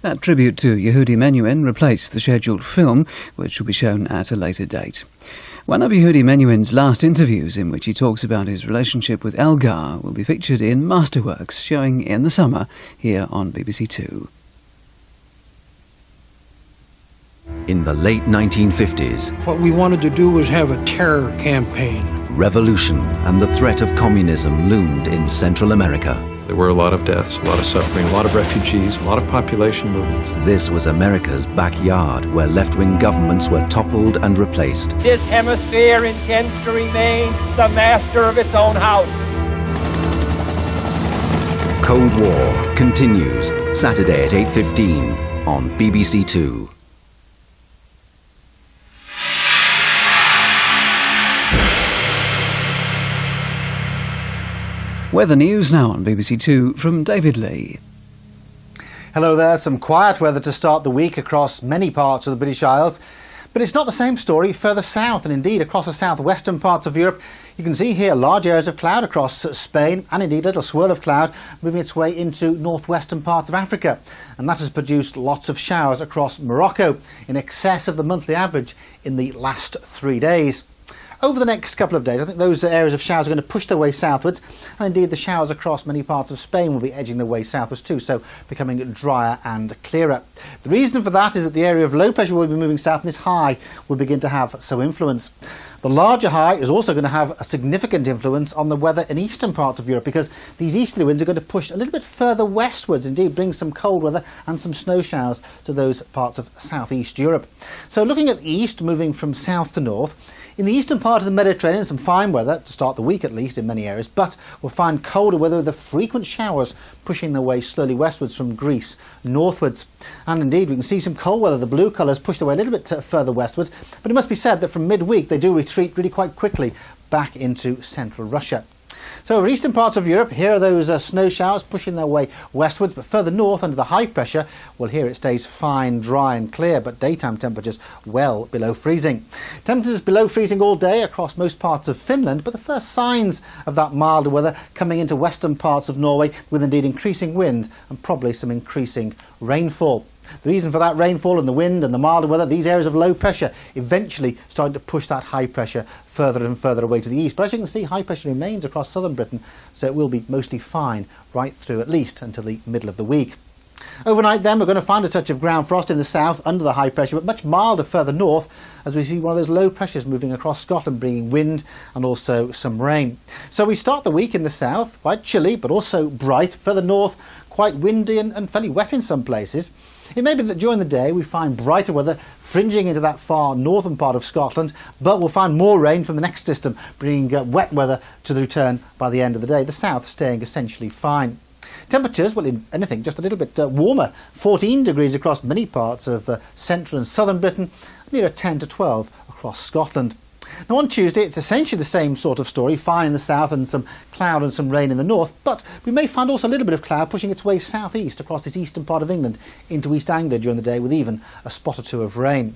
That tribute to Yehudi Menuhin replaced the scheduled film, which will be shown at a later date. One of Yehudi Menuhin's last interviews, in which he talks about his relationship with Elgar, will be featured in Masterworks, showing in the summer here on BBC2. In the late 1950s, what we wanted to do was have a terror campaign. Revolution and the threat of communism loomed in Central America. There were a lot of deaths, a lot of suffering, a lot of refugees, a lot of population movements. This was America's backyard, where left-wing governments were toppled and replaced. This hemisphere intends to remain the master of its own house. Cold War continues, Saturday at 8:15 on BBC2. Weather news now on BBC2 from David Lee. Hello there, some quiet weather to start the week across many parts of the British Isles. But it's not the same story further south, and indeed across the southwestern parts of Europe. You can see here large areas of cloud across Spain, and indeed a little swirl of cloud moving its way into northwestern parts of Africa. And that has produced lots of showers across Morocco, in excess of the monthly average in the last 3 days. Over the next couple of days, I think those areas of showers are going to push their way southwards, and indeed the showers across many parts of Spain will be edging their way southwards too, so becoming drier and clearer. The reason for that is that the area of low pressure will be moving south, and this high will begin to have some influence. The larger high is also going to have a significant influence on the weather in eastern parts of Europe, because these easterly winds are going to push a little bit further westwards, indeed bring some cold weather and some snow showers to those parts of southeast Europe. So looking at the east, moving from south to north, in the eastern part of the Mediterranean, some fine weather to start the week at least in many areas, but we'll find colder weather with the frequent showers pushing their way slowly westwards from Greece northwards. And indeed we can see some cold weather, the blue colours pushed away a little bit further westwards, but it must be said that from midweek they do retreat really quite quickly back into central Russia. So over eastern parts of Europe, here are those snow showers pushing their way westwards, but further north under the high pressure, well, here it stays fine, dry and clear, but daytime temperatures well below freezing. Temperatures below freezing all day across most parts of Finland, but the first signs of that milder weather coming into western parts of Norway, with indeed increasing wind and probably some increasing rainfall. The reason for that rainfall and the wind and the milder weather, these areas of low pressure eventually starting to push that high pressure further and further away to the east. But as you can see, high pressure remains across southern Britain, so it will be mostly fine right through at least until the middle of the week. Overnight then we're going to find a touch of ground frost in the south under the high pressure, but much milder further north, as we see one of those low pressures moving across Scotland, bringing wind and also some rain. So we start the week in the south, quite chilly but also bright. Further north, quite windy and fairly wet in some places. It may be that during the day we find brighter weather fringing into that far northern part of Scotland, but we'll find more rain from the next system, bringing wet weather to the return by the end of the day. The south staying essentially fine. Temperatures, well, in anything just a little bit warmer, 14 degrees across many parts of central and southern Britain, near 10 to 12 across Scotland. Now on Tuesday it's essentially the same sort of story, fine in the south and some cloud and some rain in the north, but we may find also a little bit of cloud pushing its way southeast across this eastern part of England into East Anglia during the day, with even a spot or two of rain.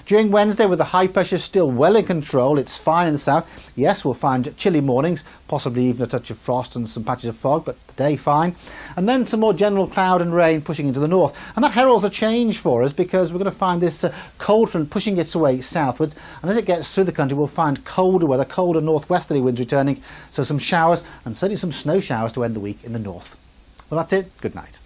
During Wednesday, with the high pressure still well in control, it's fine in the south. Yes, we'll find chilly mornings, possibly even a touch of frost and some patches of fog, but the day fine. And then some more general cloud and rain pushing into the north. And that heralds a change for us, because we're going to find this cold front pushing its way southwards. And as it gets through the country, we'll find colder weather, colder northwesterly winds returning. So some showers and certainly some snow showers to end the week in the north. Well, that's it. Good night.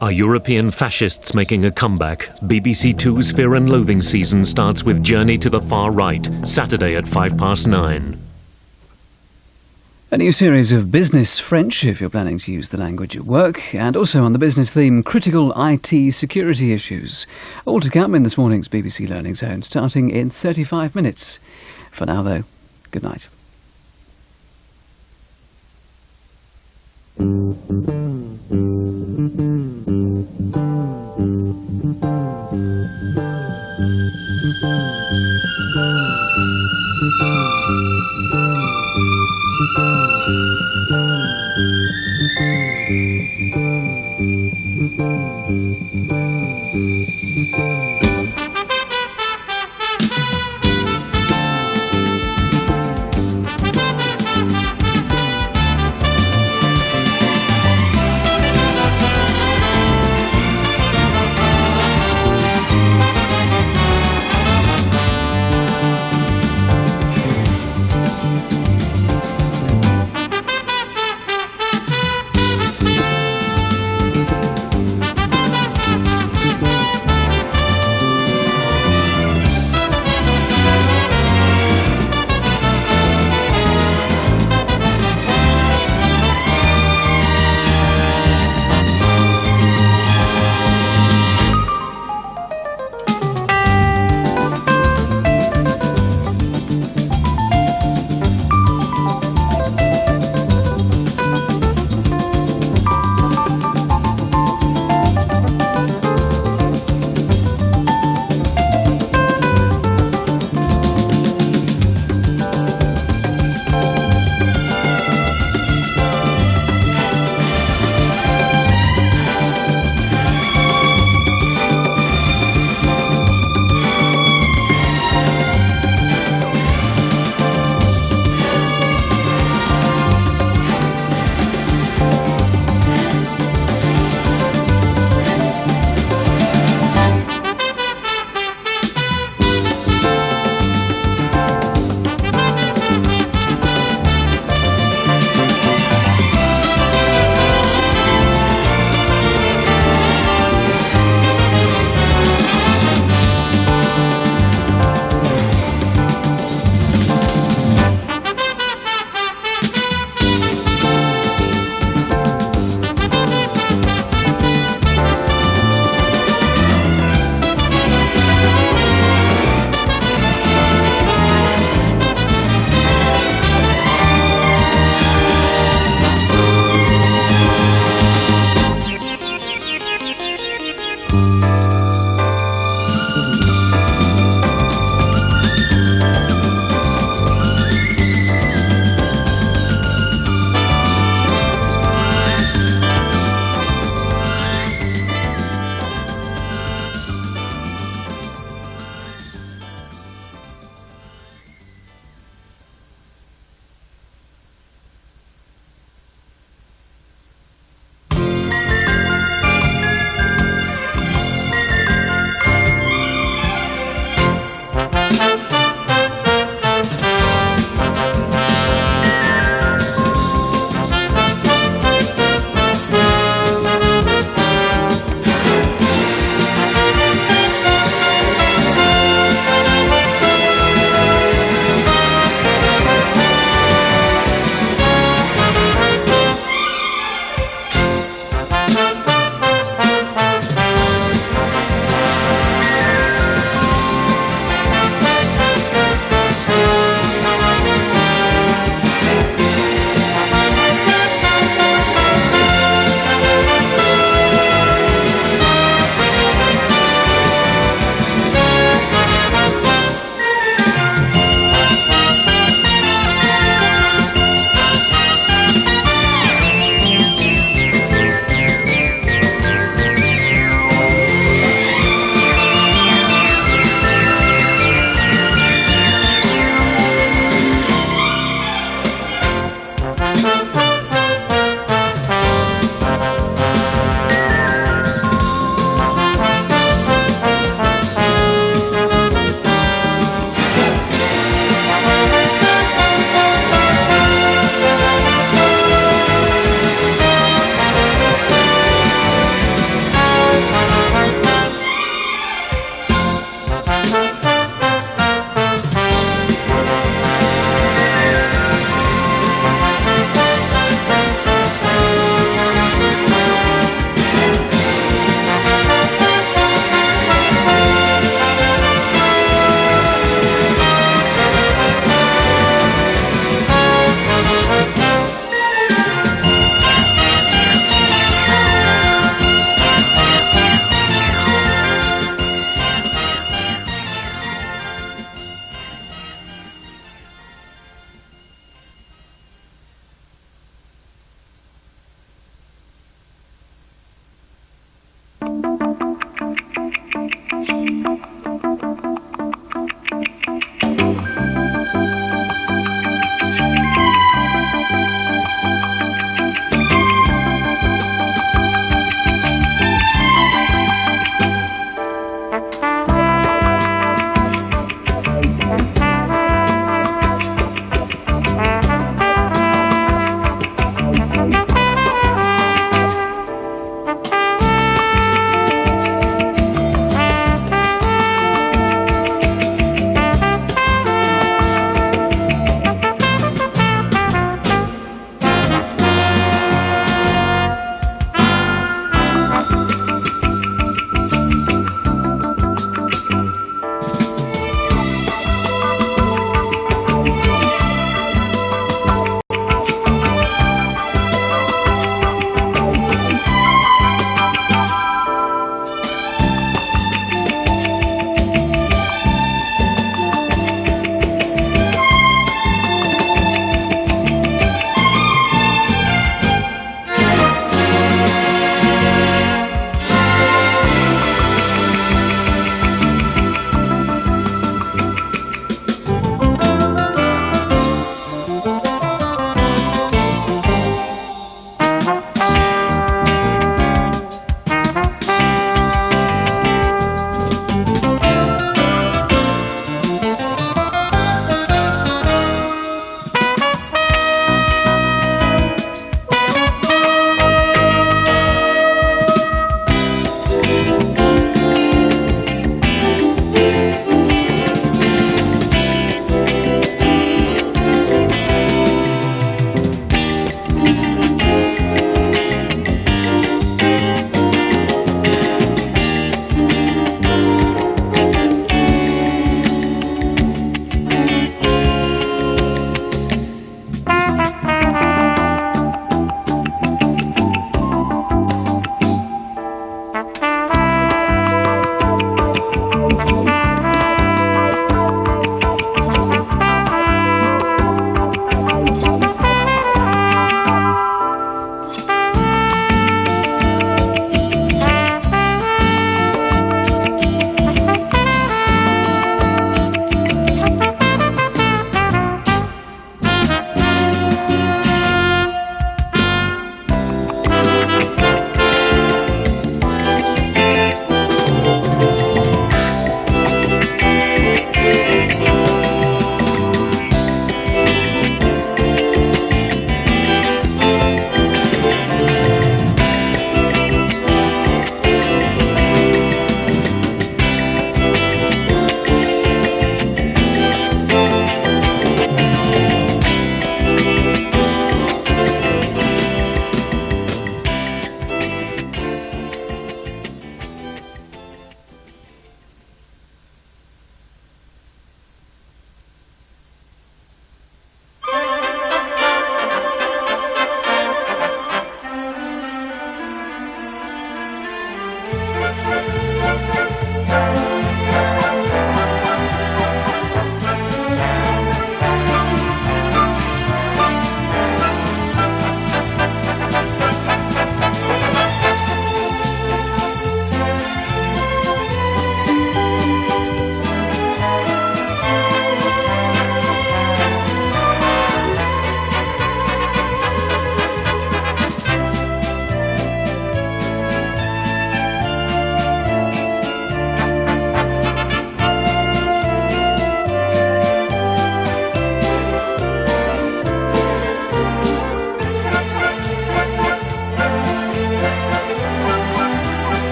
Are European fascists making a comeback? BBC2's Fear and Loathing season starts with Journey to the Far Right, Saturday at 9:05. A new series of business French, if you're planning to use the language at work, and also on the business theme, critical IT security issues. All to come in this morning's BBC Learning Zone, starting in 35 minutes. For now, though, good night. Thank you.